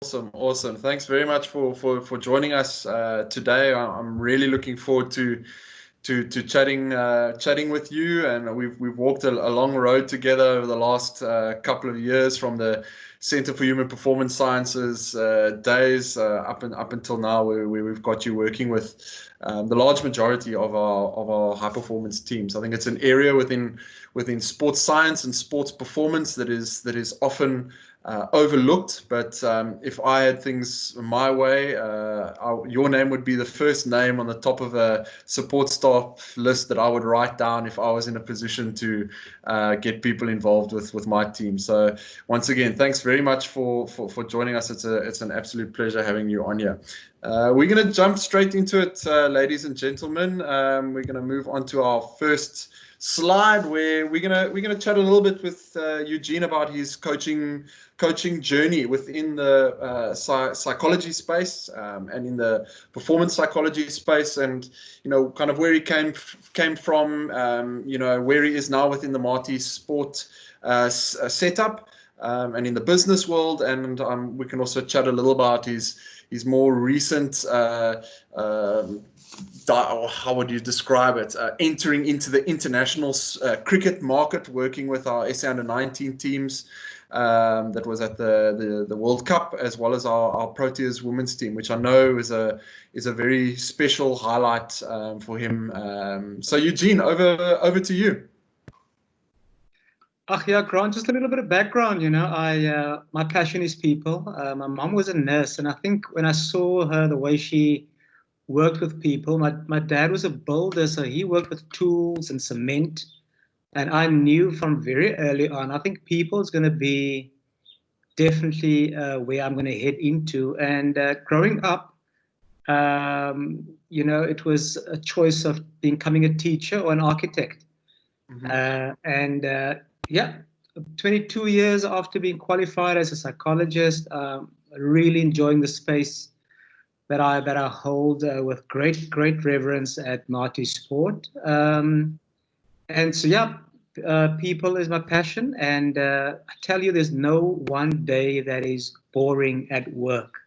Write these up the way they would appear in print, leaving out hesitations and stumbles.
Awesome, awesome. Thanks very much for joining us today. I'm really looking forward to chatting with you, and we've walked a long road together over the last couple of years, from the Center for Human Performance Sciences days up until now, where we've got you working with the large majority of our high performance teams. I think it's an area within sports science and sports performance that is often overlooked, but if I had things my way, your name would be the first name on the top of a support staff list that I would write down if I was in a position to get people involved with my team. So once again, thanks very much for joining us. It's an absolute pleasure having you on here. We're going to jump straight into it, ladies and gentlemen. We're going to move on to our first slide, where we're gonna chat a little bit with Eugene about his coaching journey within the psychology space and in the performance psychology space, and kind of where he came from, where he is now within the Marty Sport setup, and in the business world, and we can also chat a little about his more recent how would you describe it? Entering into the international cricket market, working with our SA Under-19 teams. That was at the World Cup, as well as our Proteas women's team, which I know is a very special highlight for him. So Eugene, over to you. Yeah, Grant, just a little bit of background. My passion is people. My mom was a nurse, and I think when I saw her, the way she worked with people, my dad was a builder, so he worked with tools and cement, and I knew from very early on, I think people is going to be definitely where I'm going to head into. And growing up, it was a choice of becoming a teacher or an architect. Mm-hmm. 22 years after being qualified as a psychologist, really enjoying the space that I hold with great reverence at Marty Sport. People is my passion, and I tell you, there's no one day that is boring at work.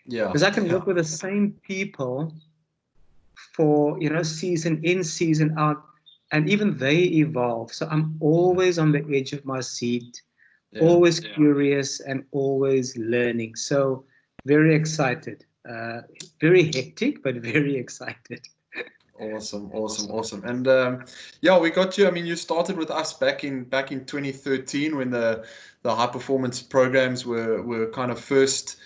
Yeah. Because I can work with the same people for season in, season out, and even they evolve. So I'm always on the edge of my seat, always curious, and always learning. So very excited. Very hectic, but very excited. Awesome. And we got you. I mean, you started with us back in 2013, when the high performance programs were kind of first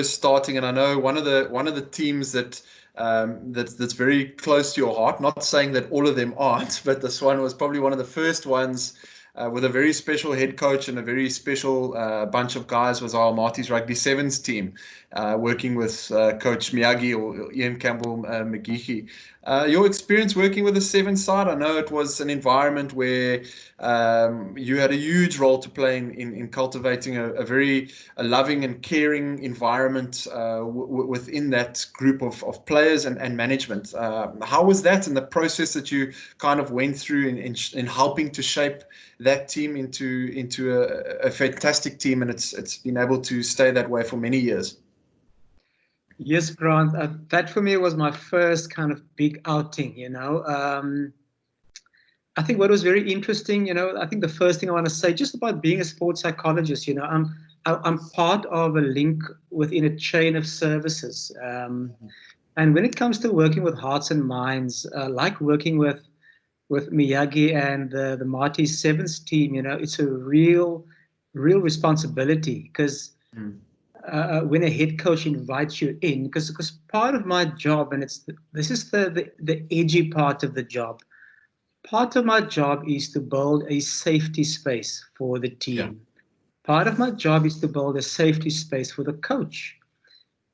starting. And I know one of the teams that's very close to your heart. Not saying that all of them aren't, but this one was probably one of the first ones. With a very special head coach and a very special bunch of guys, was our Marty's Rugby Sevens team, working with Coach Miyagi, or Ian Campbell McGeechy. Your experience working with the Sevens side, I know it was an environment where you had a huge role to play in cultivating a very loving and caring environment within that group of players and management. How was that in the process that you kind of went through in helping to shape that team into a fantastic team, and it's been able to stay that way for many years? Yes, Grant, that for me was my first kind of big outing. I think what was very interesting, I think the first thing I want to say just about being a sports psychologist, I'm part of a link within a chain of services. And when it comes to working with hearts and minds, like working with Miyagi and the Marty Sevens team, it's a real responsibility, because when a head coach invites you in, because part of my job, and this is the edgy part of the job, part of my job is to build a safety space for the team. Yeah. Part of my job is to build a safety space for the coach.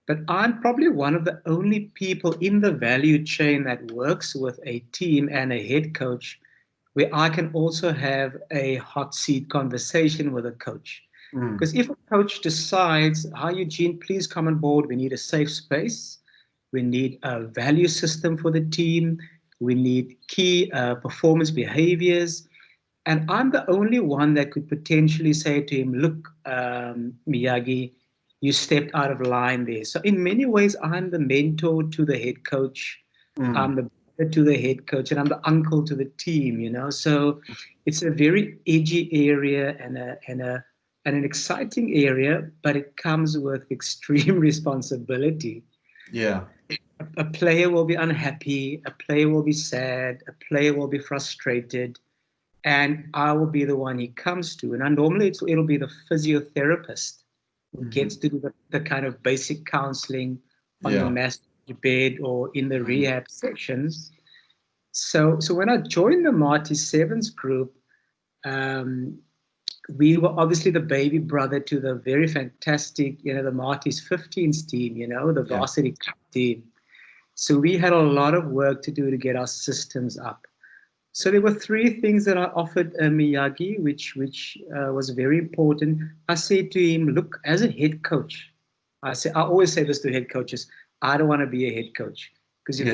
But I'm probably one of the only people in the value chain that works with a team and a head coach where I can also have a hot seat conversation with a coach. Because if a coach decides, "Hi, Eugene, please come on board. We need a safe space. We need a value system for the team. We need key performance behaviors." And I'm the only one that could potentially say to him, "Look, Miyagi, you stepped out of line there. So in many ways, I'm the mentor to the head coach. I'm the brother to the head coach, and I'm the uncle to the team, you know. So it's a very edgy area and an exciting area, but it comes with extreme responsibility. Yeah. A player will be unhappy, a player will be sad, a player will be frustrated, and I will be the one he comes to. And normally it'll be the physiotherapist who gets to do the kind of basic counseling on the massage bed or in the rehab sections. So when I joined the Marty Sevens group, we were obviously the baby brother to the very fantastic, the Marty's 15s team, the varsity team. So we had a lot of work to do to get our systems up. So there were three things that I offered Miyagi, which was very important. I said to him, look, as a head coach, I always say this to head coaches, I don't want to be a head coach. Because if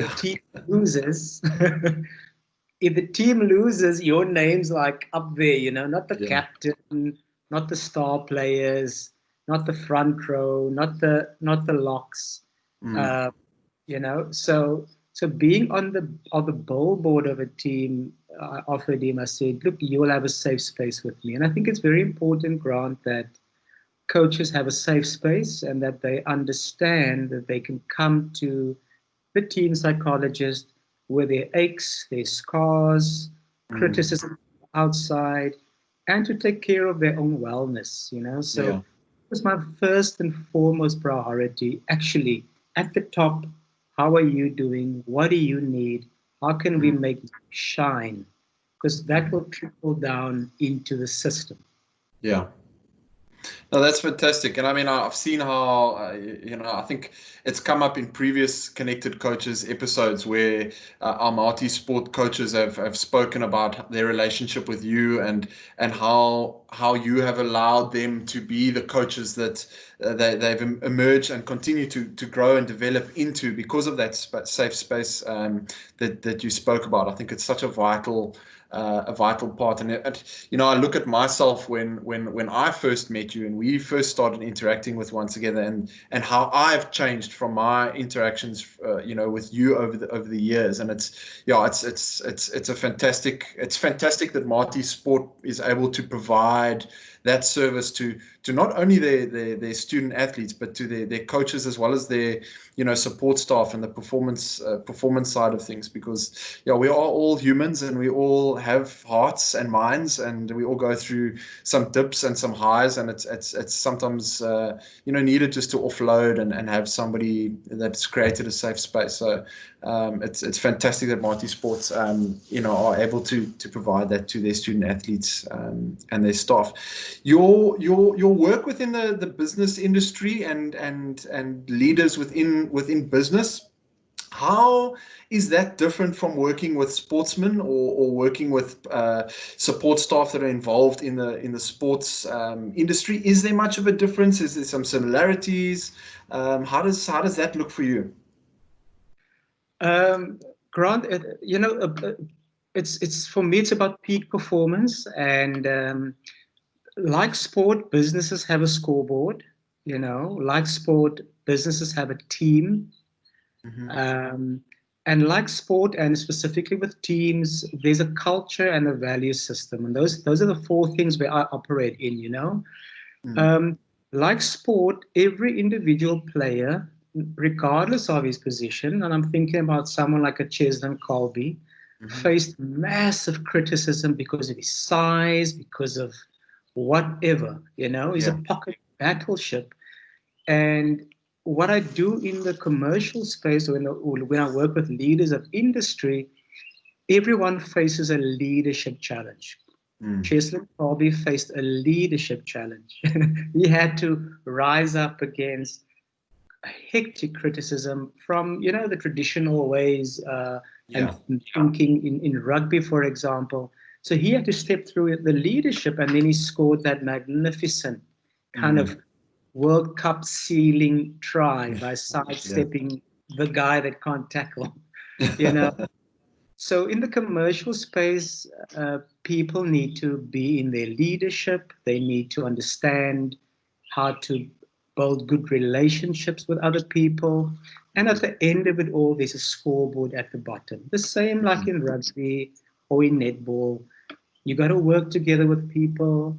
the team loses, your name's like up there, not the captain, not the star players, not the front row, not the locks. So being on the billboard of a team, I offered him, I said, look, you will have a safe space with me. And I think it's very important, Grant, that coaches have a safe space and that they understand that they can come to the team psychologist with their aches, their scars, criticism outside, and to take care of their own wellness, So it was my first and foremost priority, actually, at the top. How are you doing? What do you need? How can we make you shine? Because that will trickle down into the system. Yeah. No, that's fantastic. And I mean, I've seen how, I think it's come up in previous Connected Coaches episodes where our multi-sport coaches have spoken about their relationship with you and how you have allowed them to be the coaches that they've emerged and continue to grow and develop into because of that safe space that you spoke about. I think it's such a vital part. And I look at myself when I first met you and we first started interacting with one together, and how I've changed from my interactions, with you over the years. And it's fantastic that Marty Sport is able to provide that service to not only their student athletes, but to their coaches as well as their support staff and the performance side of things, because we are all humans and we all have hearts and minds, and we all go through some dips and some highs, and it's sometimes needed just to offload and have somebody that's created a safe space. So it's fantastic that Marty Sports are able to provide that to their student athletes and their staff. Your work within the business industry and leaders within business, how is that different from working with sportsmen or working with support staff that are involved in the sports industry? Is there much of a difference? Is there some similarities? How does that look for you? Grant, it's for me, it's about peak performance, and like sport, businesses have a scoreboard. Like sport, businesses have a team. And like sport, and specifically with teams, there's a culture and a value system, and those are the four things where I operate in. Like sport, every individual player, regardless of his position, and I'm thinking about someone like a Cheslin Colby, faced massive criticism because of his size, because of whatever. He's a pocket battleship. And what I do in the commercial space, when I work with leaders of industry, everyone faces a leadership challenge. Cheslin Colby faced a leadership challenge. He had to rise up against hectic criticism from, the traditional ways and thinking in rugby, for example. So he had to step through the leadership, and then he scored that magnificent kind of World Cup ceiling try by sidestepping the guy that can't tackle. So in the commercial space, people need to be in their leadership. They need to understand how to build good relationships with other people. And at the end of it all, there's a scoreboard at the bottom. The same like in rugby or in netball. You got to work together with people.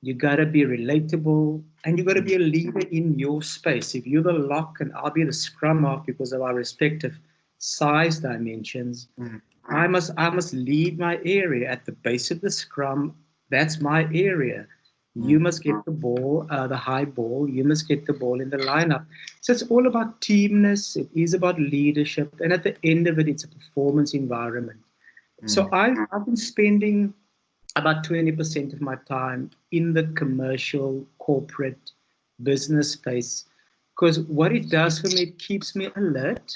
You got to be relatable, and you got to be a leader in your space. If you're the lock and I'll be the scrum half because of our respective size dimensions, I must lead my area at the base of the scrum. That's my area. You must get the ball, the high ball. You must get the ball in the lineup. So it's all about teamness. It is about leadership. And at the end of it, it's a performance environment. So I've been spending about 20% of my time in the commercial, corporate, business space. Because what it does for me, it keeps me alert.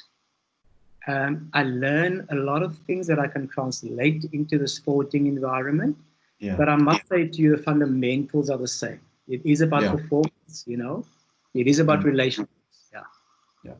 I learn a lot of things that I can translate into the sporting environment. Yeah. But I must say to you, the fundamentals are the same. It is about performance, It is about relationships. Yeah.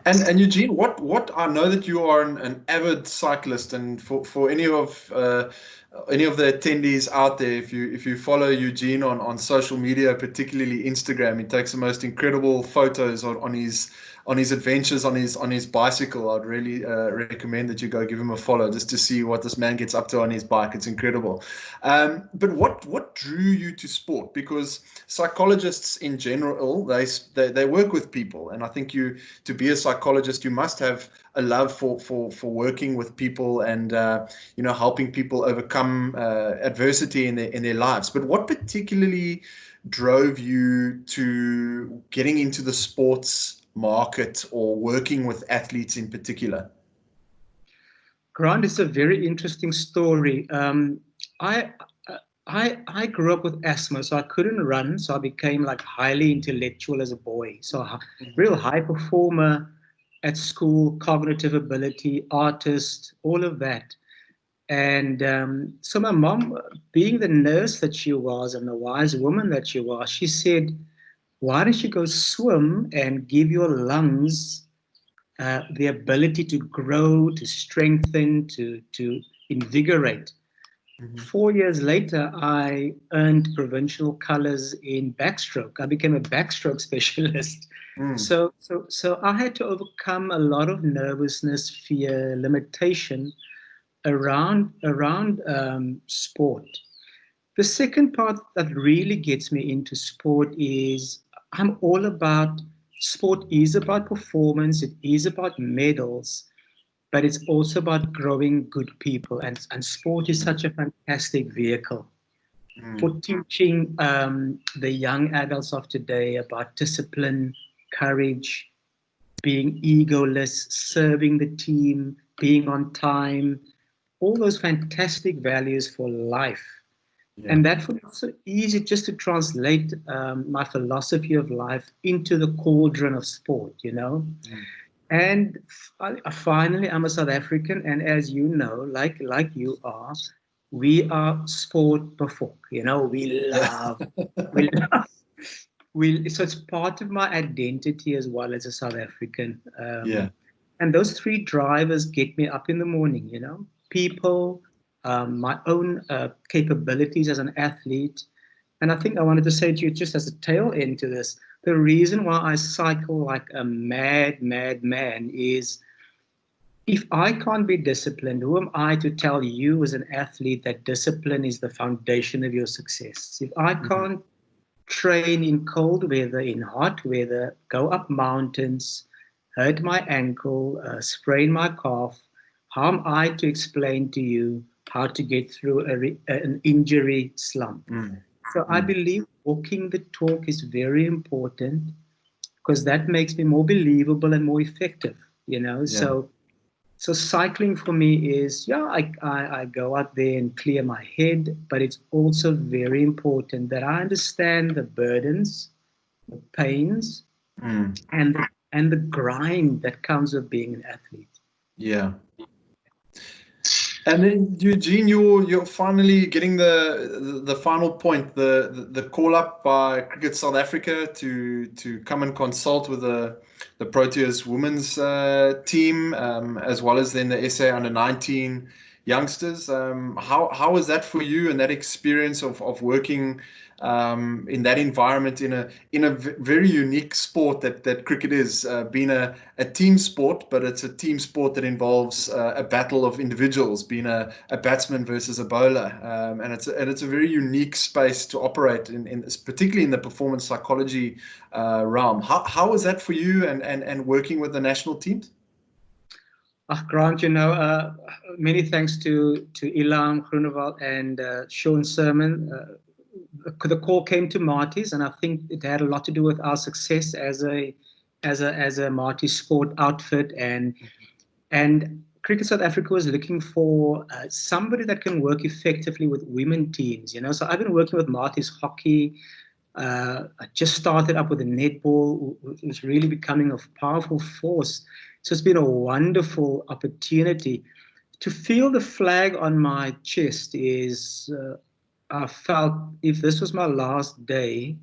And Eugene, what I know that you are an avid cyclist, and for any of the attendees out there, if you follow Eugene on social media, particularly Instagram, he takes the most incredible photos on his adventures on his bicycle. I'd really recommend that you go give him a follow just to see what this man gets up to on his bike. It's incredible. But what drew you to sport? Because psychologists in general, they work with people, and I think to be a psychologist, you must have a love for working with people and helping people overcome adversity in their lives. But what particularly drove you to getting into the sports market or working with athletes in particular? Grant, it's a very interesting story. I grew up with asthma, so I couldn't run. So I became like highly intellectual as a boy. So real high performer at school, cognitive ability, artist, all of that. And so my mom, being the nurse that she was and the wise woman that she was, she said, why don't you go swim and give your lungs the ability to grow, to strengthen, to invigorate. 4 years later, I earned provincial colors in backstroke. I became a backstroke specialist. So I had to overcome a lot of nervousness, fear, limitation around sport. The second part that really gets me into sport is I'm all about sport is about performance. It is about medals, but it's also about growing good people. And sport is such a fantastic vehicle for teaching the young adults of today about discipline, courage, being egoless, serving the team, being on time, all those fantastic values for life. Yeah. And that was so easy just to translate my philosophy of life into the cauldron of sport, And finally, I'm a South African, and as you know, like you are, we are sport before, we love, so it's part of my identity as well as a South African. And those three drivers get me up in the morning, people, my own capabilities as an athlete. And I think I wanted to say to you, just as a tail end to this, the reason why I cycle like a mad man is if I can't be disciplined, who am I to tell you as an athlete that discipline is the foundation of your success? If I can't train in cold weather, in hot weather, go up mountains, hurt my ankle, sprain my calf, how am I to explain to you how to get through an injury slump? So I believe walking the talk is very important because that makes me more believable and more effective, So cycling for me is, I go out there and clear my head, but it's also very important that I understand the burdens, the pains, and the grind that comes with being an athlete. Yeah. And then Eugene, you're finally getting the final point, the call up by Cricket South Africa to come and consult with the Proteas women's team, as well as then the SA under-19 youngsters. How was that for you, and that experience of working in that environment in a very unique sport that cricket is, being a team sport, but it's a team sport that involves a battle of individuals, being a batsman versus a bowler, and it's a very unique space to operate in particularly in the performance psychology realm. How was that for you, and working with the national teams? Grant, many thanks to Ilan Groenewald and Sean Sermon. The call came to Marty's, and I think it had a lot to do with our success as a Marty sport outfit, and Cricket South Africa was looking for somebody that can work effectively with women teams. So I've been working with Marty's hockey. I just started up with the netball. It was really becoming a powerful force. So it's been a wonderful opportunity. To feel the flag on my chest is, I felt if this was my last day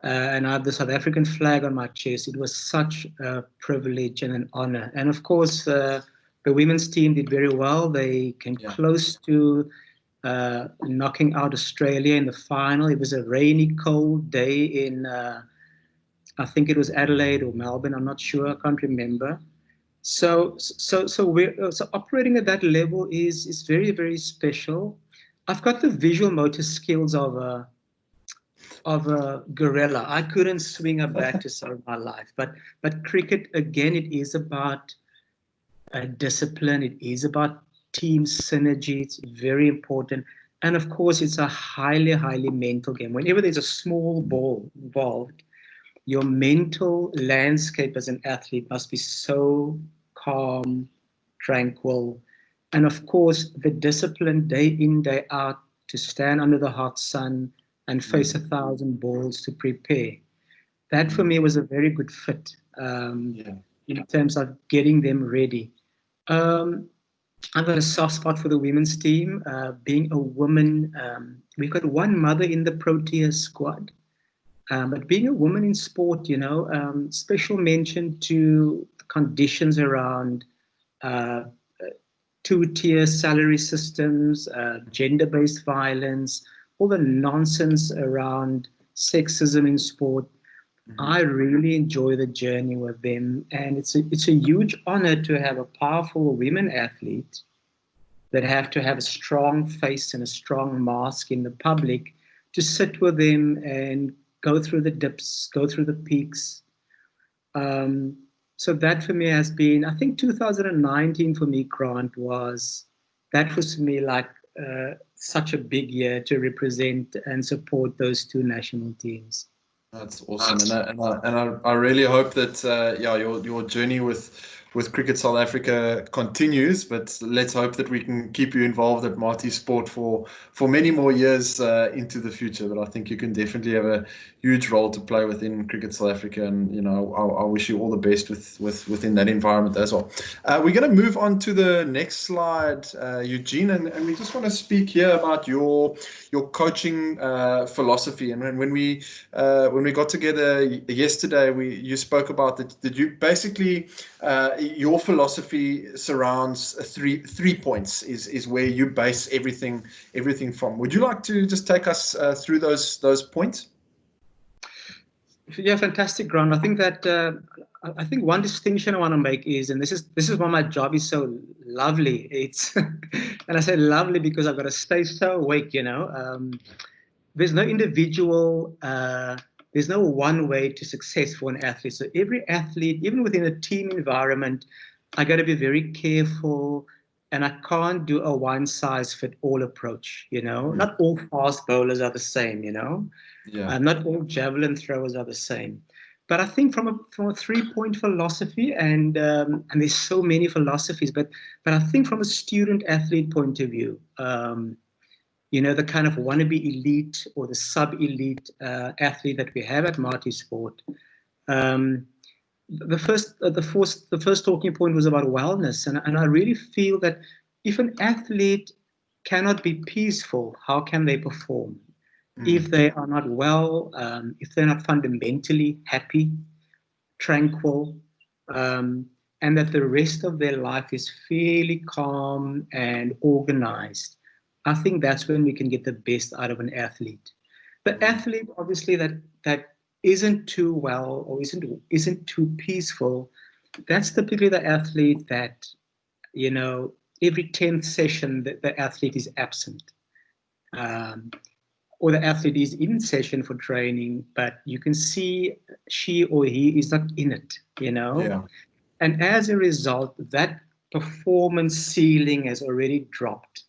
and I have the South African flag on my chest, it was such a privilege and an honor. And of course, the women's team did very well. They came close to knocking out Australia in the final. It was a rainy, cold day in I think it was Adelaide or Melbourne. I'm not sure. I can't remember. So operating at that level is very, very special. I've got the visual motor skills of a gorilla. I couldn't swing a bat to save my life. But cricket, again, it is about discipline. It is about team synergy. It's very important. And of course, it's a highly, highly mental game. Whenever there's a small ball involved, your mental landscape as an athlete must be so calm, tranquil. And of course, the discipline day in, day out to stand under the hot sun and face 1,000 balls to prepare. That for me was a very good fit in terms of getting them ready. I've got a soft spot for the women's team. Being a woman, we've got one mother in the Protea squad. But being a woman in sport, special mention to the conditions around two-tier salary systems, gender-based violence, all the nonsense around sexism in sport. I really enjoy the journey with them, and it's a huge honor to have a powerful women athlete that have to have a strong face and a strong mask in the public to sit with them and go through the dips, go through the peaks. So that for me has been, I think 2019 for me, Grant, was for me like such a big year to represent and support those two national teams. That's awesome, and I really hope that your journey with Cricket South Africa continues. But let's hope that we can keep you involved at Marty Sport for many more years into the future. But I think you can definitely have a huge role to play within Cricket South Africa, and I wish you all the best within that environment as well. We're going to move on to the next slide, Eugene, and we just want to speak here about your coaching philosophy. And when we got together yesterday, you spoke about that you basically your philosophy surrounds three points is where you base everything from. Would you like to just take us through those points? Yeah, fantastic, Grant. I think that I think one distinction I want to make is, and this is why my job is so lovely. It's and I say lovely because I've got to stay so awake. There's no individual. There's no one way to success for an athlete. So every athlete, even within a team environment, I got to be very careful, and I can't do a one-size-fits-all approach. Not all fast bowlers are the same. Not all javelin throwers are the same. But I think from a three-point philosophy, and there's so many philosophies, but I think from a student-athlete point of view, the kind of wannabe elite or the sub-elite athlete that we have at Marty Sport. The first talking point was about wellness, and I really feel that if an athlete cannot be peaceful, how can they perform? If they are not well, if they're not fundamentally happy, tranquil, and and that the rest of their life is fairly calm and organized, I think that's when we can get the best out of an athlete. The athlete, obviously, that isn't too well or isn't too peaceful, that's typically the athlete that, every 10th session the athlete is absent. Or the athlete is in session for training, but you can see she or he is not in it, Yeah. And as a result, that performance ceiling has already dropped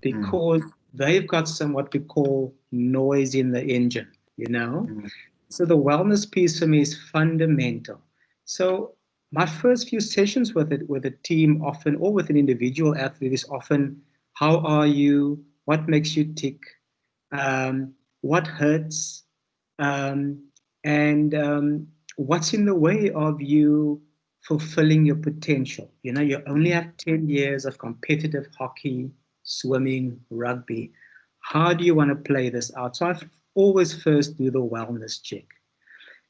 because they've got some what we call noise in the engine, So the wellness piece for me is fundamental. So my first few sessions with a team often, or with an individual athlete, is often, how are you? What makes you tick? What hurts? And what's in the way of you fulfilling your potential? You only have 10 years of competitive hockey, swimming, rugby. How do you want to play this out? So I always first do the wellness check.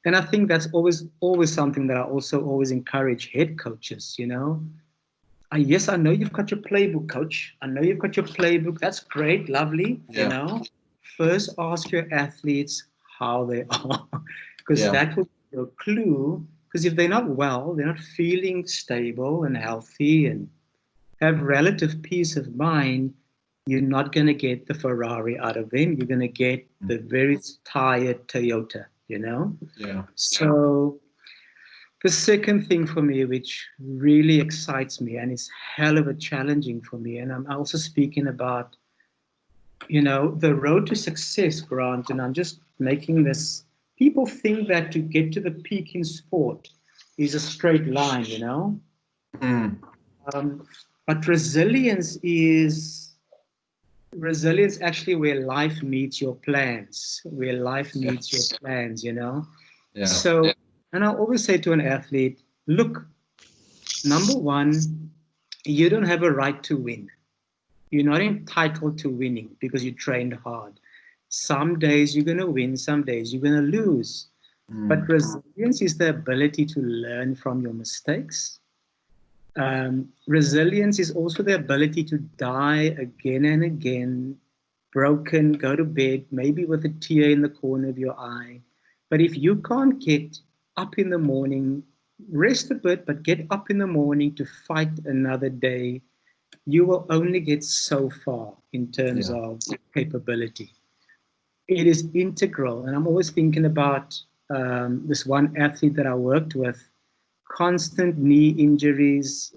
And I think that's always something that I also always encourage head coaches, Yes, I know you've got your playbook, coach. I know you've got your playbook. That's great, lovely, First ask your athletes how they are, because that will be your clue. Because if they're not well, they're not feeling stable and healthy and have relative peace of mind, you're not going to get the Ferrari out of them. You're going to get the very tired Toyota, Yeah. So the second thing for me, which really excites me and is hell of a challenging for me, and I'm also speaking about, the road to success, Grant, and I'm just making this, people think that to get to the peak in sport is a straight line, But resilience actually where life meets your plans, Yeah. So, and I always say to an athlete, look, number one, you don't have a right to win. You're not entitled to winning because you trained hard. Some days you're going to win, some days you're going to lose. But resilience is the ability to learn from your mistakes. Resilience is also the ability to die again and again, broken, go to bed, maybe with a tear in the corner of your eye. But if you can't get up in the morning, rest a bit, but get up in the morning to fight another day, you will only get so far in terms of capability. It is integral. And I'm always thinking about this one athlete that I worked with, constant knee injuries.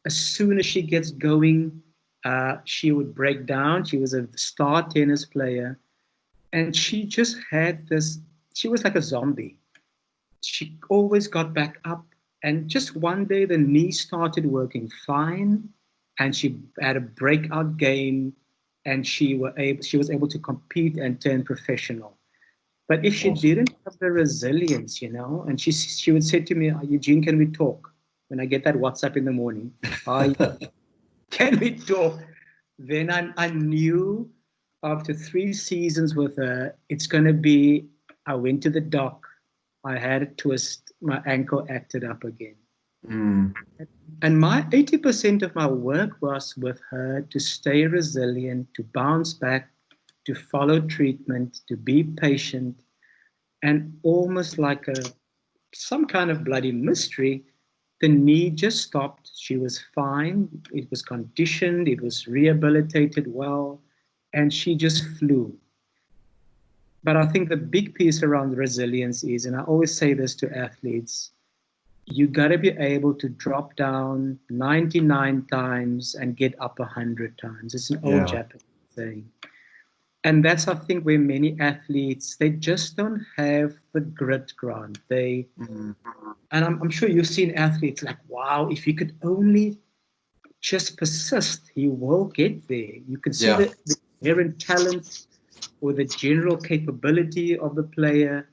As soon as she gets going, she would break down. She was a star tennis player. And she just had this, she was like a zombie. She always got back up. And just one day, the knee started working fine. And she had a breakout game. And she was able to compete and turn professional. But if she didn't have the resilience, and she would say to me, Eugene, can we talk? When I get that WhatsApp in the morning, can we talk? Then I knew after 3 seasons with her, it's going to be, I went to the doc, I had a twist, my ankle acted up again. And my 80% of my work was with her to stay resilient, to bounce back, to follow treatment, to be patient, and almost like some kind of bloody mystery, the knee just stopped. She was fine. It was conditioned. It was rehabilitated well. And she just flew. But I think the big piece around resilience is, and I always say this to athletes, you got to be able to drop down 99 times and get up 100 times. It's an old Japanese saying. And that's, I think, where many athletes, they just don't have the grit, Grant. And I'm sure you've seen athletes like, wow, if he could only just persist, he will get there. You can see the inherent talent or the general capability of the player.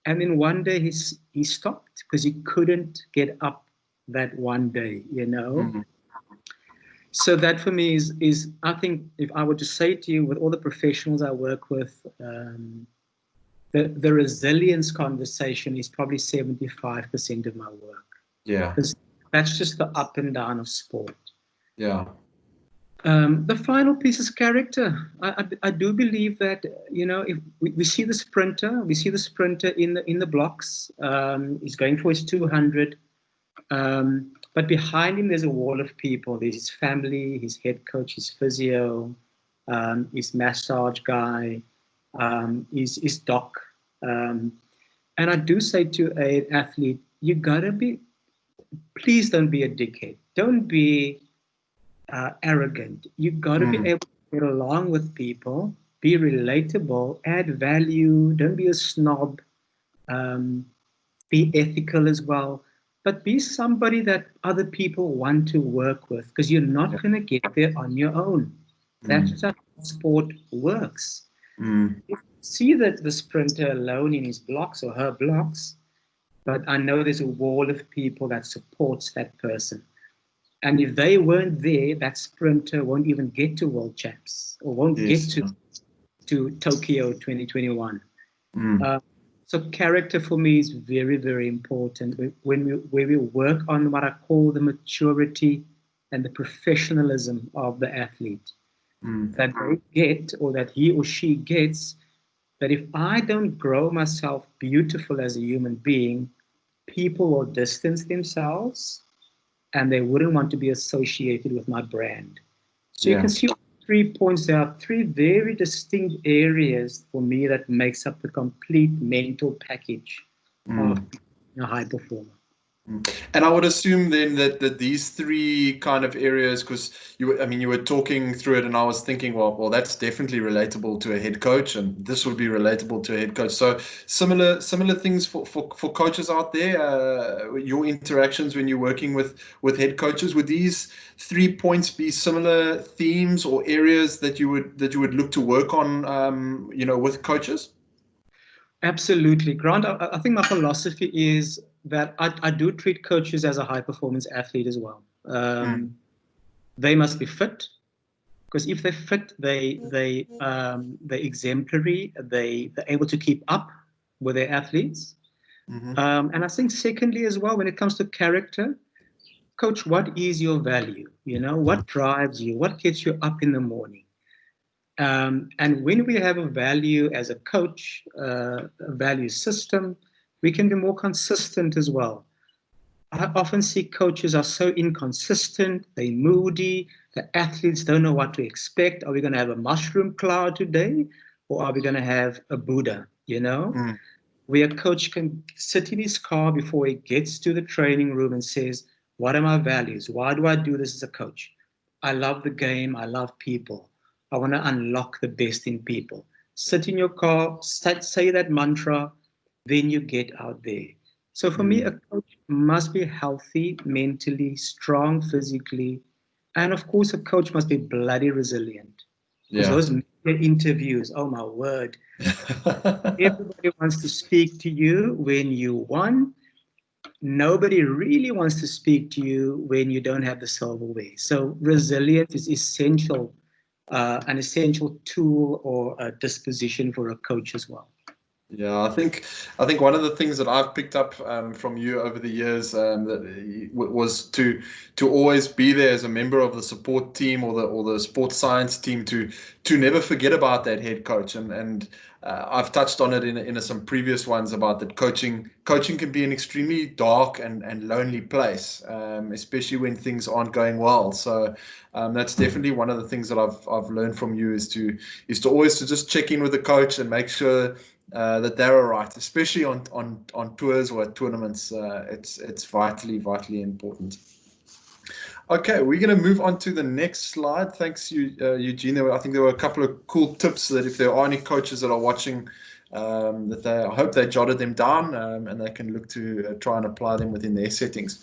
And then one day he stopped because he couldn't get up that one day, So that for me is I think if I were to say to you, with all the professionals I work with, the resilience conversation is probably 75% of my work. Yeah. because that's just the up and down of sport. Yeah. The final piece is character. I do believe that, if we see the sprinter in the blocks. He's going for his 200, but behind him there's a wall of people. There's his family, his head coach, his physio, his massage guy, his doc. And I do say to an athlete, please don't be a dickhead. Don't be arrogant. You got to be able to get along with people, be relatable, add value. Don't be a snob. Be ethical as well, but be somebody that other people want to work with, because you're not going to get there on your own. That's how sport works. You see that the sprinter alone in his blocks or her blocks, but I know there's a wall of people that supports that person. And if they weren't there, that sprinter won't even get to World Champs or won't get to Tokyo 2021. So character for me is very, very important. When we work on what I call the maturity and the professionalism of the athlete, that they get, or that he or she gets, that if I don't grow myself beautiful as a human being, people will distance themselves and they wouldn't want to be associated with my brand. So you can see 3 points. There are 3 very distinct areas for me that makes up the complete mental package of a high performer. And I would assume then that these 3 kind of areas, because you were talking through it, and I was thinking, well, that's definitely relatable to a head coach, and this would be relatable to a head coach. So similar things for coaches out there. Your interactions when you're working with head coaches, would these 3 points be similar themes or areas that you would look to work on, with coaches? Absolutely, Grant. I think my philosophy is that I do treat coaches as a high-performance athlete as well. They must be fit, because if they're fit, they're exemplary. They're able to keep up with their athletes. And I think secondly as well, when it comes to character, coach, what is your value? What drives you? What gets you up in the morning? And when we have a value as a coach, a value system, we can be more consistent as well. I often see coaches are so inconsistent, they're moody, the athletes don't know what to expect. Are we going to have a mushroom cloud today, or are we going to have a Buddha, Where a coach can sit in his car before he gets to the training room and says, what are my values? Why do I do this as a coach? I love the game. I love people. I want to unlock the best in people. Sit in your car, say that mantra, then you get out there. So for me, a coach must be healthy mentally, strong physically, and of course, a coach must be bloody resilient. Because those media interviews, oh my word, everybody wants to speak to you when you won. Nobody really wants to speak to you when you don't have the silverware. So resilience is essential, an essential tool or a disposition for a coach as well. Yeah, I think one of the things that I've picked up from you over the years was to always be there as a member of the support team or the sports science team, to never forget about that head coach, and I've touched on it in some previous ones about that coaching can be an extremely dark and lonely place, especially when things aren't going well. So that's definitely one of the things that I've learned from you is to always to just check in with the coach and make sure that they're all right, especially on tours or at tournaments. It's vitally important. Okay, we're going to move on to the next slide. Thanks, Eugene. I think there were a couple of cool tips that if there are any coaches that are watching, I hope they jotted them down, and they can look to try and apply them within their settings.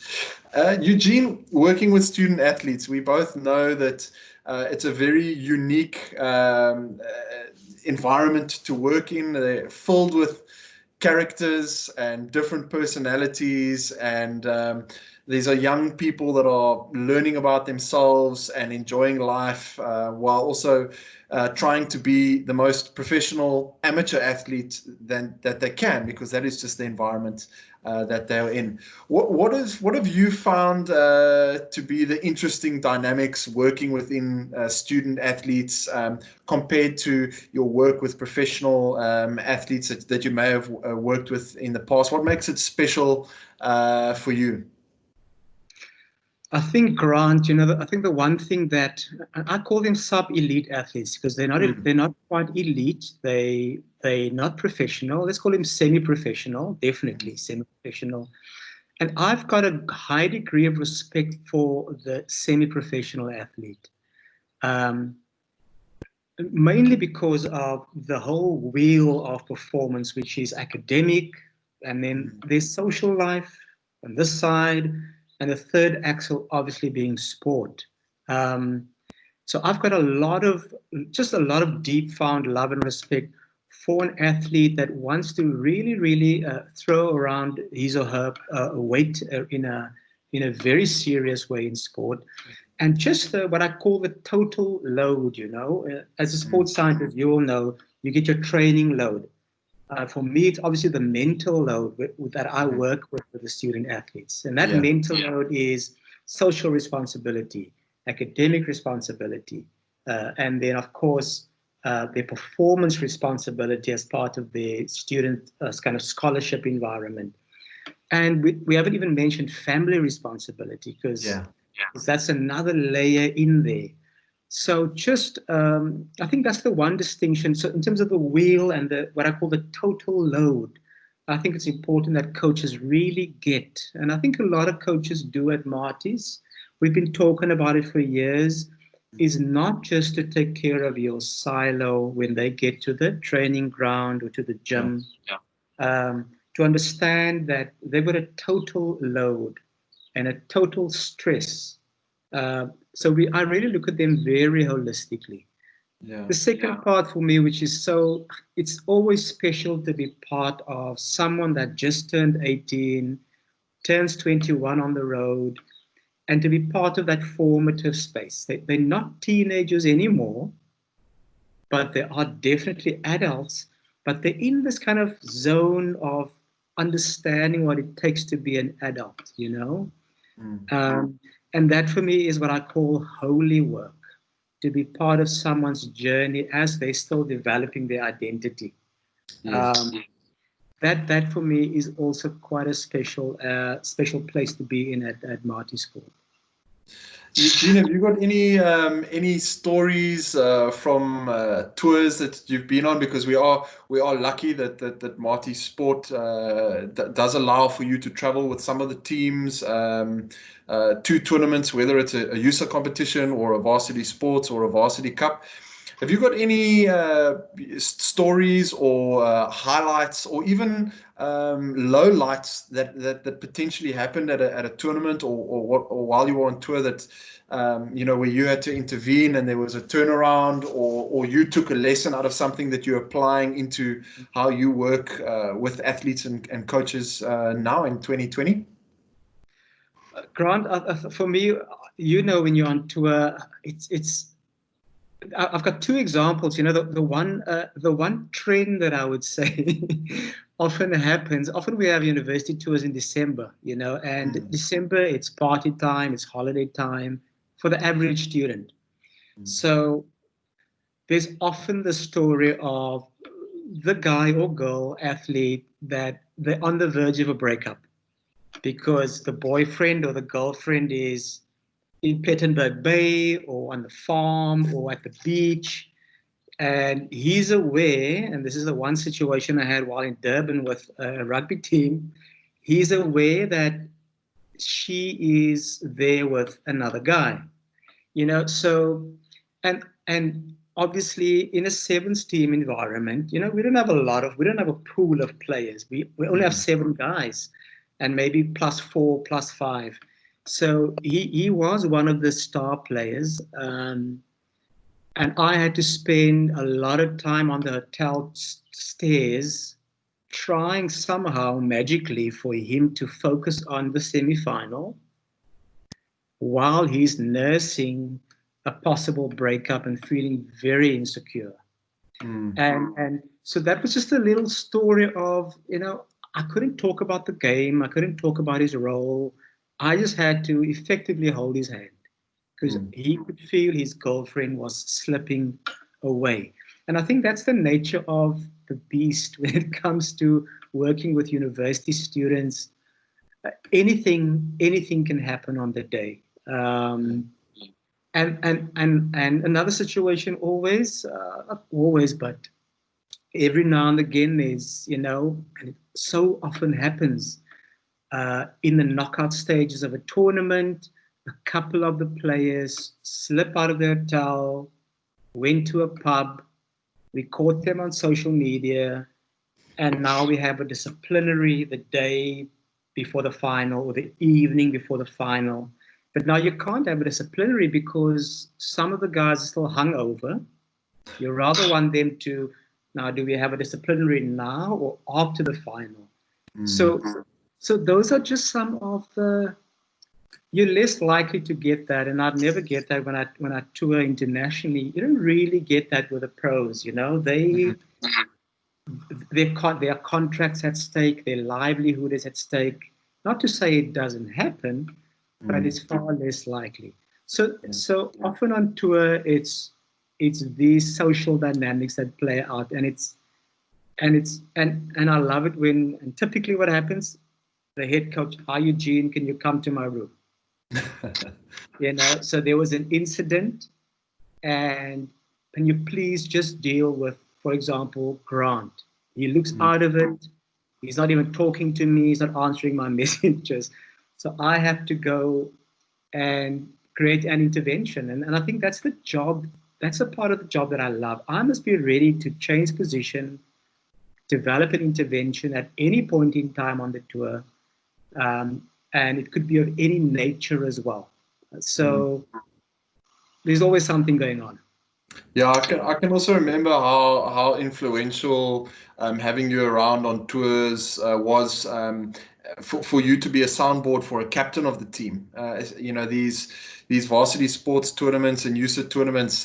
Eugene, working with student athletes, we both know that it's a very unique environment to work in. They're filled with characters and different personalities, and these are young people that are learning about themselves and enjoying life, while also trying to be the most professional amateur athlete that they can, because that is just the environment that they're in. What have you found to be the interesting dynamics working within student athletes, compared to your work with professional athletes that you may have worked with in the past? What makes it special for you? I think, Grant, I think the one thing that I call them sub-elite athletes, because they're not quite elite. They're not professional. Let's call them semi-professional, definitely semi-professional. And I've got a high degree of respect for the semi-professional athlete, mainly because of the whole wheel of performance, which is academic, and then there's social life on this side, and the third axle obviously being sport. So I've got a lot of deep found love and respect for an athlete that wants to really, really throw around his or her weight in a very serious way in sport. And just what I call the total load, as a sports scientist, you all know, you get your training load. For me, it's obviously the mental load that I work with the student athletes. And that mental load is social responsibility, academic responsibility, and then, of course, their performance responsibility as part of the student kind of scholarship environment. And we haven't even mentioned family responsibility, because that's another layer in there. So just, I think that's the one distinction. So in terms of the wheel and what I call the total load, I think it's important that coaches really get, and I think a lot of coaches do at Marty's, we've been talking about it for years, is not just to take care of your silo when they get to the training ground or to the gym, to understand that they've got a total load and a total stress. So I really look at them very holistically. The second part for me, which is it's always special to be part of someone that just turned 18, turns 21 on the road, and to be part of that formative space. They're not teenagers anymore, but they are definitely adults, but they're in this kind of zone of understanding what it takes to be an adult, and that for me is what I call holy work, to be part of someone's journey as they're still developing their identity. That for me is also quite a special place to be in at Marty School. Eugene, have you got any stories from tours that you've been on? Because we are lucky that Marty Sport does allow for you to travel with some of the teams to tournaments, whether it's a USA competition or a varsity sports or a varsity cup. Have you got any stories or highlights, or even lowlights that potentially happened at a tournament or while you were on tour that where you had to intervene and there was a turnaround, or you took a lesson out of something that you're applying into how you work with athletes and coaches now in 2020? Grant, for me, when you're on tour, I've got two examples. The one trend that I would say often happens. Often we have university tours in December, and December, it's party time, it's holiday time for the average student. So there's often the story of the guy or girl athlete that they're on the verge of a breakup because the boyfriend or the girlfriend is in Plettenberg Bay or on the farm or at the beach, and he's aware, and this is the one situation I had while in Durban with a rugby team, he's aware that she is there with another guy, so, and obviously in a sevens team environment, we don't have a pool of players. We only have 7 guys and maybe +4, +5. So he was one of the star players, and I had to spend a lot of time on the hotel stairs trying somehow magically for him to focus on the semi-final while he's nursing a possible breakup and feeling very insecure. And so that was just a little story of, I couldn't talk about the game. I couldn't talk about his role. I just had to effectively hold his hand because he could feel his girlfriend was slipping away. And I think that's the nature of the beast when it comes to working with university students. Anything can happen on the day. And another situation always, not always, but every now and again is, and it so often happens in the knockout stages of a tournament, a couple of the players slip out of their hotel, went to a pub, we caught them on social media, and now we have a disciplinary the day before the final or the evening before the final. But now you can't have a disciplinary because some of the guys are still hungover. You rather want them to, now do we have a disciplinary now or after the final? So those are just some of the, you're less likely to get that, and I'd never get that when I tour internationally. You don't really get that with the pros, There are contracts at stake, their livelihood is at stake. Not to say it doesn't happen, but it's far less likely. So often on tour, it's these social dynamics that play out, and I love it when, and typically what happens, the head coach, "Hi Eugene, can you come to my room?" So there was an incident, and can you please just deal with, for example, Grant? He looks out of it. He's not even talking to me. He's not answering my messages. So I have to go and create an intervention. And I think that's the job. That's a part of the job that I love. I must be ready to change position, develop an intervention at any point in time on the tour. And it could be of any nature as well. So there's always something going on. Yeah, I can also remember how influential having you around on tours was for you to be a soundboard for a captain of the team. These varsity sports tournaments and USIT tournaments.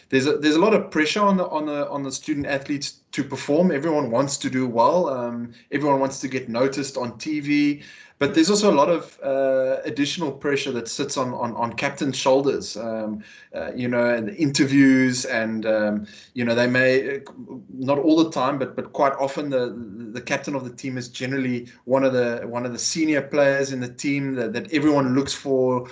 There's a lot of pressure on the student athletes to perform. Everyone wants to do well. Everyone wants to get noticed on TV. But there's also a lot of additional pressure that sits on captain's shoulders, and the interviews, and they may, not all the time, but quite often the captain of the team is generally one of the senior players in the team that everyone looks to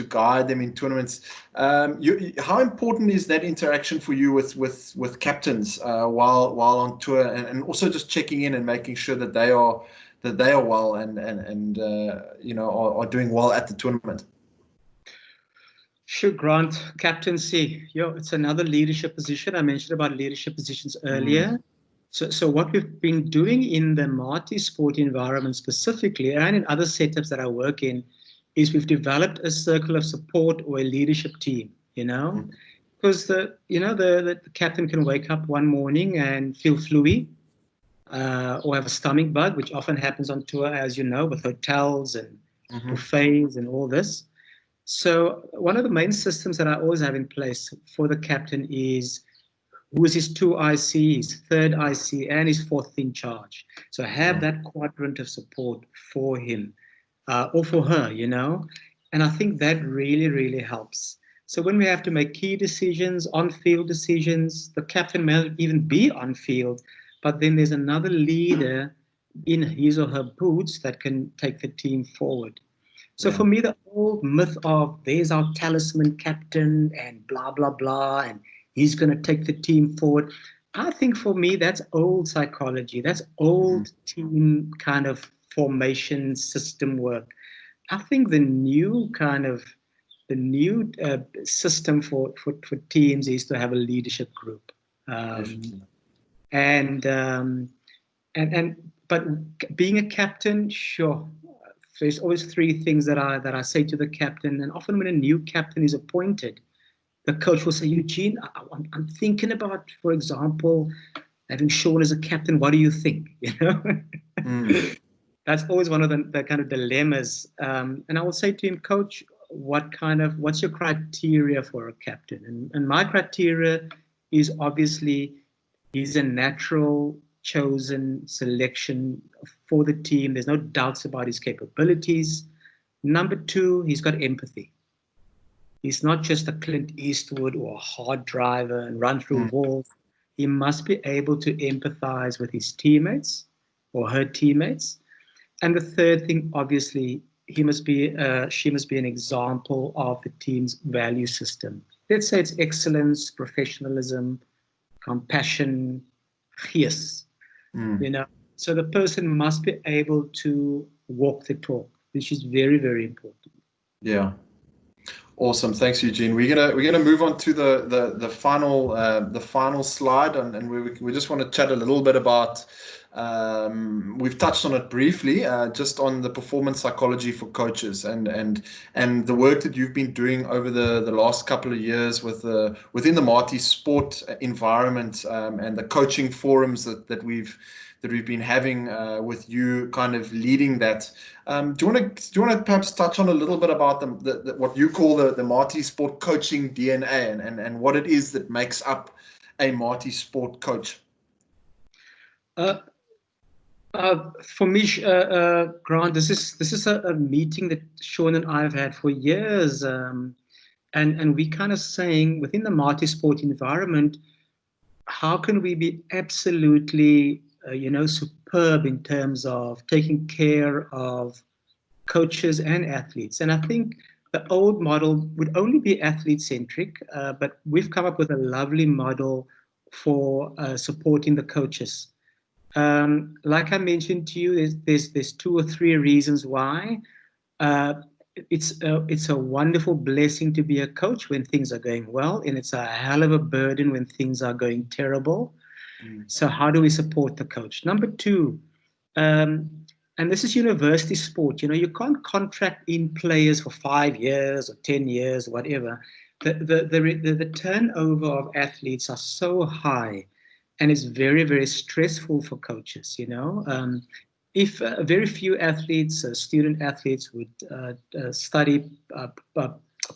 guide them in tournaments. How important is that interaction for you with captains while on tour, and also just checking in and making sure that they are well and are doing well at the tournament? Sure, Grant. Captaincy, it's another leadership position. I mentioned about leadership positions earlier. So what we've been doing in the multi-sport environment specifically, and in other setups that I work in, is we've developed a circle of support or a leadership team. Because the captain can wake up one morning and feel fluey. Or have a stomach bug, which often happens on tour, as you know, with hotels and buffets and all this. So one of the main systems that I always have in place for the captain is who is his 2 IC, his 3rd IC, and his 4th in charge. So have that quadrant of support for him or for her, And I think that really, really helps. So when we have to make key decisions, on-field decisions, the captain may not even be on-field, but then there's another leader in his or her boots that can take the team forward. So for me, the old myth of there's our talisman captain and blah, blah, blah, and he's going to take the team forward. I think for me, that's old psychology. That's old team kind of formation system work. I think the new system for teams is to have a leadership group. But being a captain, sure, there's always 3 things that I say to the captain. And often when a new captain is appointed, the coach will say, Eugene, I'm thinking about, for example, having Sean as a captain. What do you think? that's always one of the kind of dilemmas. And I will say to him, Coach, what's your criteria for a captain? And my criteria is obviously he's a natural chosen selection for the team. There's no doubts about his capabilities. Number two, he's got empathy. He's not just a Clint Eastwood or a hard driver and run through walls. He must be able to empathize with his teammates or her teammates. And the third thing, obviously, she must be an example of the team's value system. Let's say it's excellence, professionalism, compassion, gees, So the person must be able to walk the talk, which is very, very important. Yeah. Awesome, thanks, Eugene. We're gonna move on to the final slide, and we just want to chat a little bit about. We've touched on it briefly, just on the performance psychology for coaches and the work that you've been doing over the last couple of years within the Marty sport environment, and the coaching forums that we've been having with you, kind of leading that. Do you want to perhaps touch on a little bit about the what you call the Marty Sport coaching DNA and what it is that makes up a Marty Sport coach? For me, Grant, this is a meeting that Sean and I have had for years, and we kind of saying within the Marty Sport environment, how can we be absolutely superb in terms of taking care of coaches and athletes. And I think the old model would only be athlete-centric, but we've come up with a lovely model for supporting the coaches. Like I mentioned to you, there's 2 or 3 reasons why. It's a wonderful blessing to be a coach when things are going well, and it's a hell of a burden when things are going terrible. So how do we support the coach? Number 2, and this is university sport. You can't contract in players for 5 years or 10 years, whatever. The turnover of athletes are so high, and it's very, very stressful for coaches. If very few athletes, student athletes, would study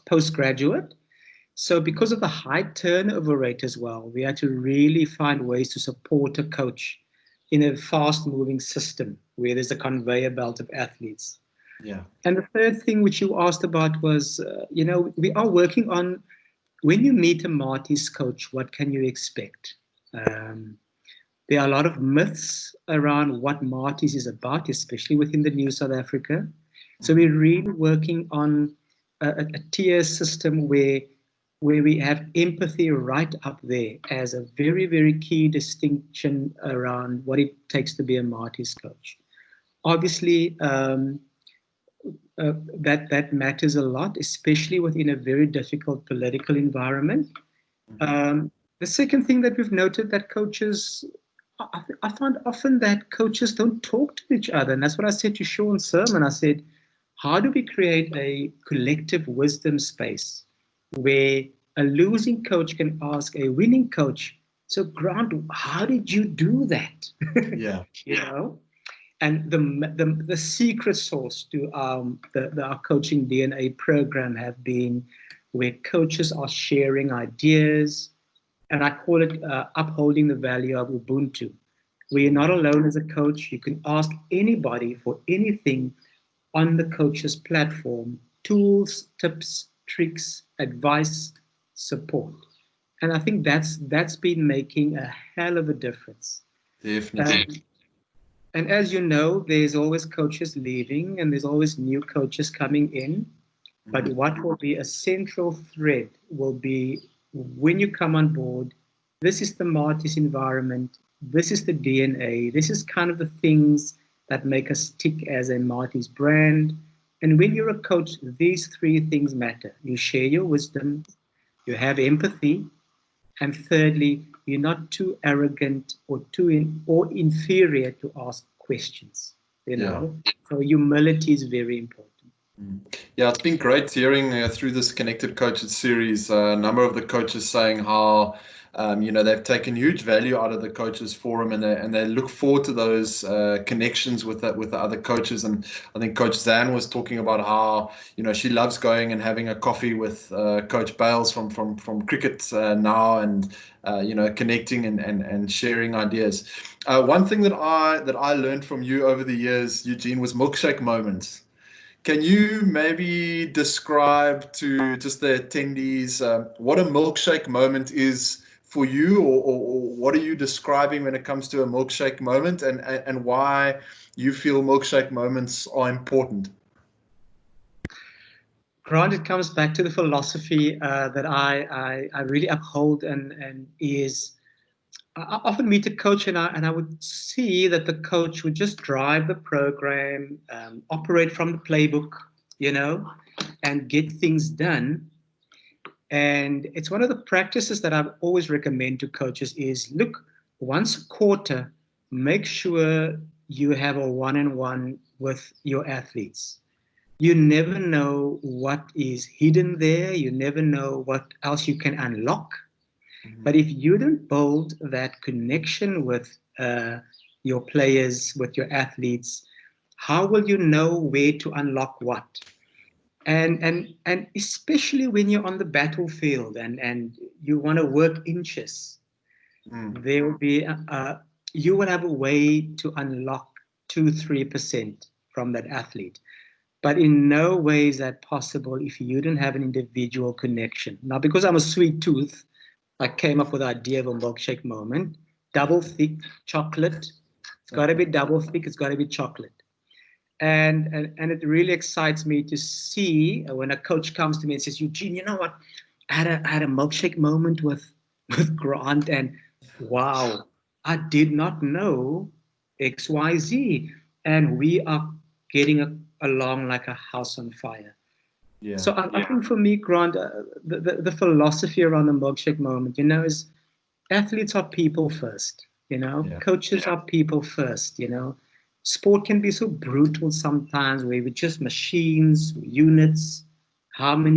postgraduate. So because of the high turnover rate as well, we had to really find ways to support a coach in a fast-moving system where there's a conveyor belt of athletes. Yeah. And the third thing which you asked about was, we are working on, when you meet a Marty's coach, what can you expect? There are a lot of myths around what Marty's is about, especially within the New South Africa. So we're really working on a tier system where we have empathy right up there as a very, very key distinction around what it takes to be a Marty's coach. Obviously, that matters a lot, especially within a very difficult political environment. The second thing that we've noted that coaches, I find often that coaches don't talk to each other. And that's what I said to Sean's sermon. I said, how do we create a collective wisdom space where a losing coach can ask a winning coach, so Grant, how did you do that? Yeah. And the secret sauce to our coaching DNA program have been where coaches are sharing ideas, and I call it upholding the value of Ubuntu. Where you're not alone as a coach, you can ask anybody for anything on the coach's platform, tools, tips, tricks, advice, support. And I think that's been making a hell of a difference. Definitely. And as you know, there's always coaches leaving and there's always new coaches coming in. But what will be a central thread will be, when you come on board, this is the Marty's environment, this is the DNA, this is kind of the things that make us tick as a Marty's brand. And when you're a coach, these 3 things matter. You share your wisdom, you have empathy, and thirdly, you're not too arrogant or inferior to ask questions. So humility is very important. Yeah, it's been great hearing through this Connected Coaches series, a number of the coaches saying how They've taken huge value out of the coaches forum, and they look forward to those connections with the other coaches. And I think Coach Zan was talking about how she loves going and having a coffee with Coach Bales from cricket now, and connecting and sharing ideas. One thing that I learned from you over the years, Eugene, was milkshake moments. Can you maybe describe to just the attendees what a milkshake moment is for you, or what are you describing when it comes to a milkshake moment, and why you feel milkshake moments are important? Grant, it comes back to the philosophy that I really uphold, and is I often meet a coach, and I would see that the coach would just drive the program, operate from the playbook, and get things done. And it's one of the practices that I always recommend to coaches is, look, once a quarter, make sure you have a one-on-one with your athletes. You never know what is hidden there. You never know what else you can unlock. But if you don't build that connection with your players, with your athletes, how will you know where to unlock what? And especially when you're on the battlefield and you want to work inches, there will be you will have a way to unlock 2-3% from that athlete. But in no way is that possible if you don't have an individual connection. Now, because I'm a sweet tooth, I came up with the idea of a milkshake moment. Double thick chocolate. It's got to be double thick. It's got to be chocolate. And it really excites me to see when a coach comes to me and says, Eugene, you know what? I had a milkshake moment with Grant, and wow, I did not know XYZ. And we are getting along like a house on fire. Yeah. So I think for me, Grant, the philosophy around the milkshake moment, is athletes are people first, coaches are people first, Sport can be so brutal sometimes, where we're just machines, units, how much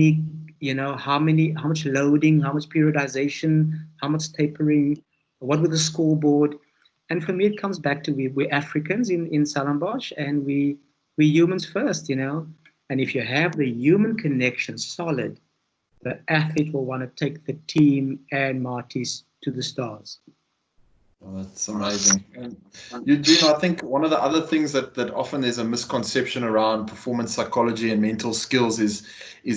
loading, how much periodization, how much tapering, what with the scoreboard. And for me, it comes back to we're Africans in Stellenbosch, and we're humans first, And if you have the human connection solid, the athlete will want to take the team and Marty's to the stars. Oh, that's amazing. Eugene, I think one of the other things that often there's a misconception around performance psychology and mental skills is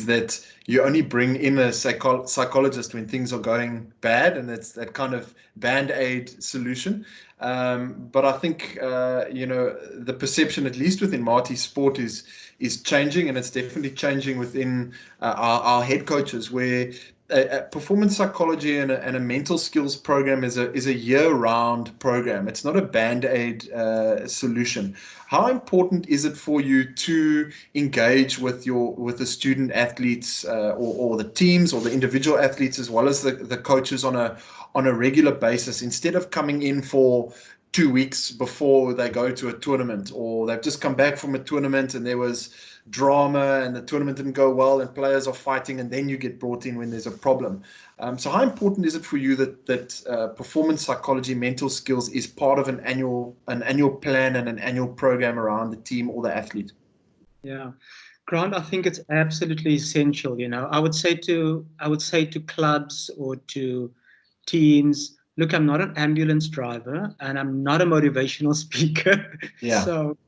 that you only bring in a psychologist when things are going bad, and it's that kind of band-aid solution. But I think the perception, at least within Marty's sport, is changing, and it's definitely changing within our head coaches, where performance psychology and a mental skills program is a year-round program. It's not a band-aid solution. How important is it for you to engage with the student athletes or the teams or the individual athletes, as well as the coaches on a regular basis, instead of coming in for 2 weeks before they go to a tournament, or they've just come back from a tournament and there was drama and the tournament didn't go well and players are fighting, and then you get brought in when there's a problem. So how important is it for you that performance psychology, mental skills is part of an annual plan and an annual program around the team or the athlete? Yeah, Grant, I think it's absolutely essential. I would say to clubs or to teams, look, I'm not an ambulance driver and I'm not a motivational speaker. Yeah. So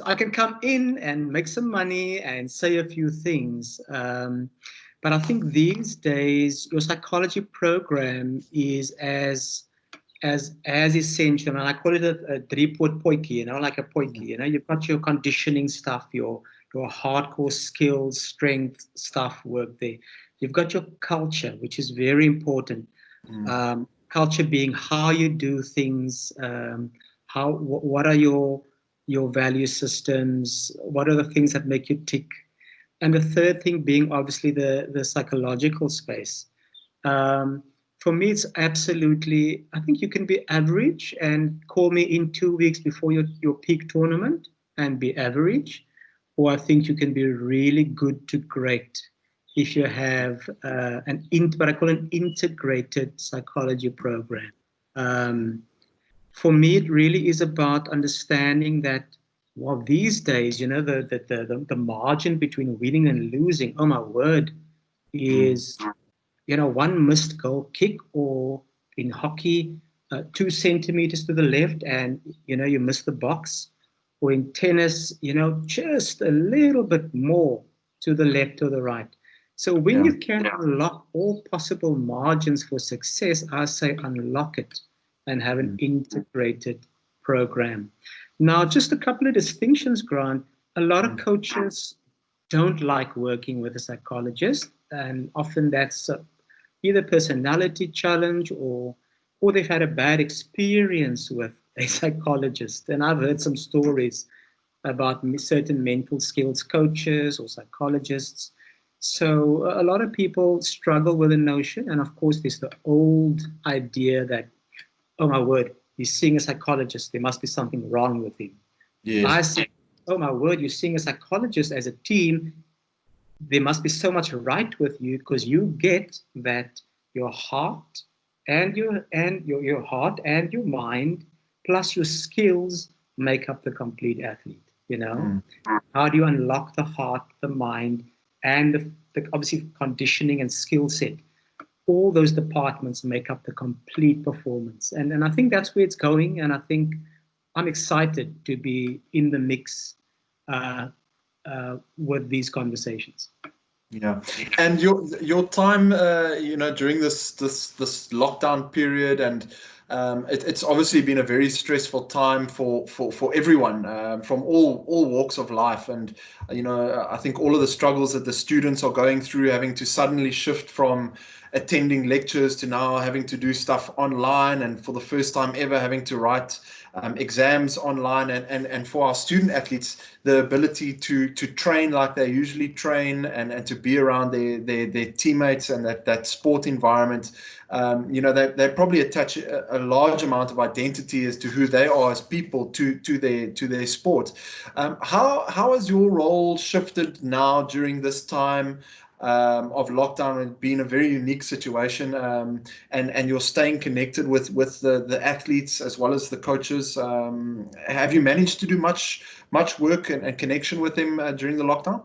I can come in and make some money and say a few things. But I think these days your psychology program is as essential, and I call it a driepoot potjie, like a potjie. You've got your conditioning stuff, your hardcore skills, strength stuff work there. You've got your culture, which is very important. Culture being how you do things, what are your value systems, what are the things that make you tick, and the third thing being obviously the psychological space. For me, it's absolutely, I think you can be average and call me in 2 weeks before your peak tournament and be average, or I think you can be really good to great if you have what I call an integrated psychology program. For me, it really is about understanding that, well, these days, the margin between winning and losing, oh my word, is, one missed goal kick, or in hockey, 2 centimeters to the left and, you miss the box, or in tennis, just a little bit more to the left or the right. So when you can unlock all possible margins for success, I say unlock it and have an integrated program. Now, just a couple of distinctions, Grant. A lot of coaches don't like working with a psychologist, and often that's either personality challenge or they've had a bad experience with a psychologist. And I've heard some stories about certain mental skills coaches or psychologists. So a lot of people struggle with the notion, and of course there's the old idea that, oh my word, you're seeing a psychologist, there must be something wrong with him. Yes. I say, oh my word, you're seeing a psychologist as a team, there must be so much right with you, because you get that your heart and your heart and your mind plus your skills make up the complete athlete. How do you unlock the heart, the mind, and the obviously conditioning and skill set? All those departments make up the complete performance, and I think that's where it's going. And I think I'm excited to be in the mix with these conversations. Yeah, and your time, during this lockdown period, and it's obviously been a very stressful time for everyone, from all walks of life. And I think all of the struggles that the students are going through, having to suddenly shift from attending lectures to now having to do stuff online, and for the first time ever having to write exams online, and for our student athletes, the ability to train like they usually train, and to be around their teammates and that sport environment. They probably attach a large amount of identity as to who they are as people to their sport. How has your role shifted now during this time of lockdown? It's been a very unique situation, and you're staying connected with the athletes as well as the coaches. Have you managed to do much work and connection with them during the lockdown?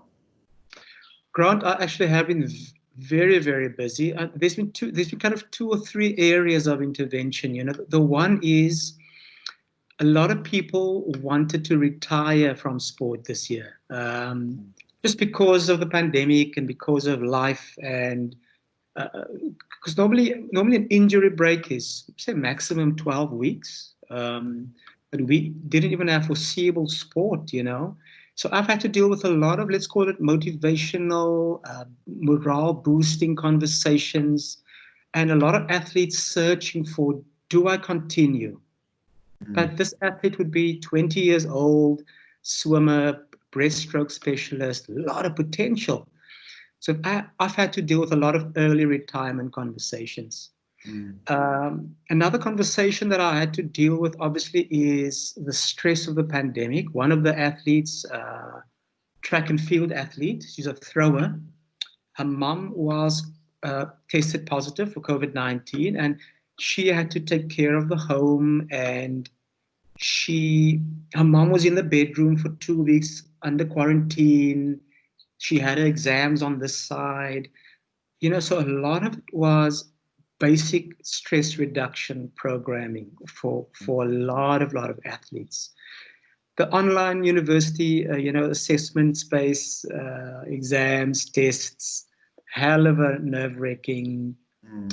Grant, I actually have been very, very busy. There's been kind of 2 or 3 areas of intervention. The one is a lot of people wanted to retire from sport this year. Just because of the pandemic and because of life, and because normally an injury break is, say, maximum 12 weeks, but we didn't even have foreseeable sport, So I've had to deal with a lot of, let's call it, motivational, morale boosting conversations, and a lot of athletes searching for, do I continue? But this athlete would be 20 years old, swimmer, breaststroke specialist, a lot of potential. So I've had to deal with a lot of early retirement conversations. Another conversation that I had to deal with, obviously, is the stress of the pandemic. One of the athletes, track and field athlete, she's a thrower. Her mom was tested positive for COVID-19, and she had to take care of the home, and her mom was in the bedroom for 2 weeks under quarantine. She had her exams on this side, so a lot of it was basic stress reduction programming for a lot of athletes. The online university, assessment space, exams, tests, hell of a nerve-wracking.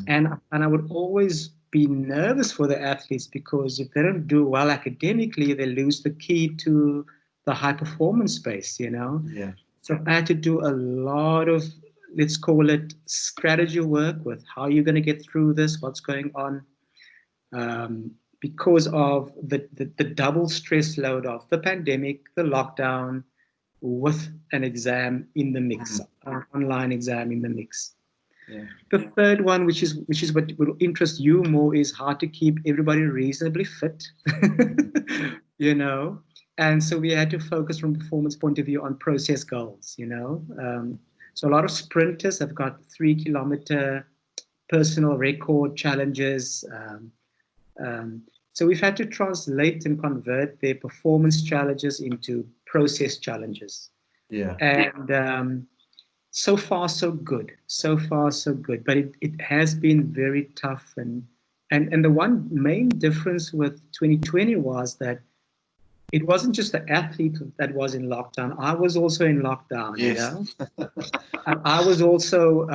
And I would always be nervous for the athletes, because if they don't do well academically, they lose the key to the high performance space, Yeah. So I had to do a lot of, let's call it, strategy work with how you're going to get through this, what's going on, because of the double stress load of the pandemic, the lockdown, with an exam in the mix, an online exam in the mix. Yeah. The third one, which is what will interest you more, is how to keep everybody reasonably fit, And so we had to focus from performance point of view on process goals, So a lot of sprinters have got 3-kilometer personal record challenges. So we've had to translate and convert their performance challenges into process challenges. Yeah. And so far, so good. So far, so good. But it has been very tough. And the one main difference with 2020 was that it wasn't just the athlete that was in lockdown. I was also in lockdown. Yes. I was also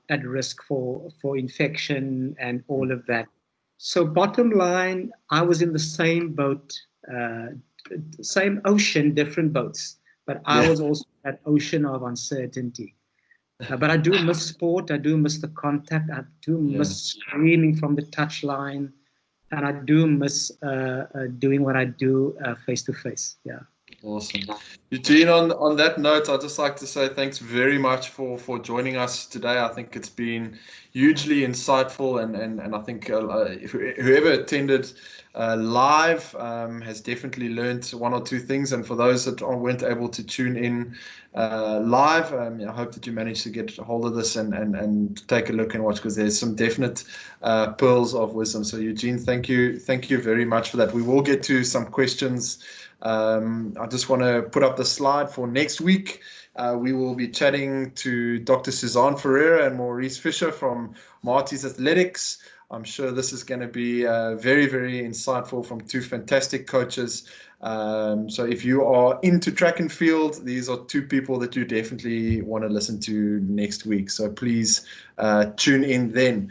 at risk for infection and all of that. So bottom line, I was in the same boat, same ocean, different boats. But I was also that ocean of uncertainty. But I do miss sport. I do miss the contact. I do miss screaming from the touchline. And I do miss doing what I do face to face. Yeah. Awesome. Eugene, on that note, I'd just like to say thanks very much for joining us today. I think it's been hugely insightful, and I think whoever attended live has definitely learned one or two things. And for those that weren't able to tune in live, I hope that you managed to get a hold of this and take a look and watch, because there's some definite pearls of wisdom. So Eugene, thank you very much for that. We will get to some questions. I just want to put up the slide for next week. We will be chatting to Dr. Suzanne Ferreira and Maurice Fisher from Marty's Athletics. I'm sure this is going to be very, very insightful from two fantastic coaches. So if you are into track and field, these are two people that you definitely want to listen to next week. So please tune in then.